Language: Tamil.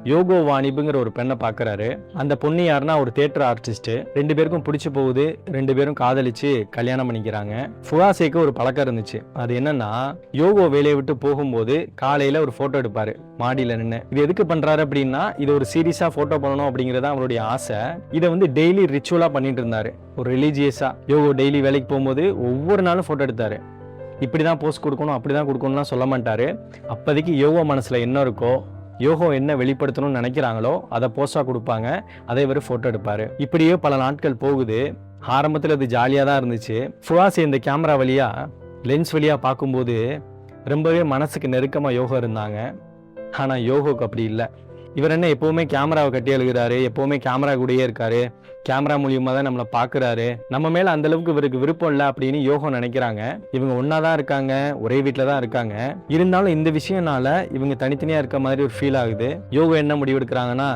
யோகோ வாணிபுங்கிற ஒரு பெண்ணை பார்க்குறாரு. அந்த பொண்ணு யாருன்னா ஒரு தியேட்டர் ஆர்டிஸ்ட். 2 பேருக்கும் பிடிச்சி போகுது. 2 பேரும் காதலிச்சு கல்யாணம் பண்ணிக்கிறாங்க. ஃபுவாசேக்கு ஒரு பழக்கம் இருந்துச்சு. அது என்னன்னா, யோகோ வேலையை விட்டு போகும்போது காலையில ஒரு போட்டோ எடுப்பாரு மாடியில நின்று. இது எதுக்கு பண்றாரு அப்படின்னா, இது ஒரு சீரியஸா போட்டோ பண்ணணும் அப்படிங்கறத அவருடைய ஆசை. இதை வந்து டெய்லி ரிச்சுவலா பண்ணிட்டு இருந்தாரு. ஒரு ரிலீஜியஸா யோகோ டெய்லி வேலைக்கு போகும்போது ஒவ்வொரு நாளும் போட்டோ எடுத்தாரு. இப்படிதான் போஸ்ட் கொடுக்கணும், அப்படிதான் கொடுக்கணும்லாம் சொல்ல மாட்டாரு. அப்போதைக்கு யோகோ மனசுல என்ன இருக்கோ, யோகோ என்ன வெளிப்படுத்தணும்னு நினைக்கிறாங்களோ அதை போஸ்டா கொடுப்பாங்க. அதை இவர் போட்டோ எடுப்பாரு. இப்படியே பல நாட்கள் போகுது. ஆரம்பத்தில் அது ஜாலியாக தான் இருந்துச்சு. ஃபுவாசே இந்த கேமரா வழியா லென்ஸ் வழியா பார்க்கும்போது ரொம்பவே மனசுக்கு நெருக்கமாக யோகோ இருந்தாங்க. ஆனால் யோகோக்கு அப்படி இல்லை. இவர் என்ன எப்போவுமே கேமராவை கட்டி எழுகிறாரு, எப்போவுமே கேமரா கூடயே இருக்காரு, கேமரா மூலியமாக தான் நம்மளை பார்க்குறாரு, நம்ம மேலே அந்த அளவுக்கு இவருக்கு விருப்பம் இல்லை அப்படின்னு யோகோ நினைக்கிறாங்க. இவங்க ஒன்றா தான் இருக்காங்க, ஒரே வீட்டில் தான் இருக்காங்க. இருந்தாலும் இந்த விஷயம்னால இவங்க தனித்தனியாக இருக்க மாதிரி ஒரு ஃபீல் ஆகுது. யோகோ என்ன முடிவெடுக்கிறாங்கன்னா,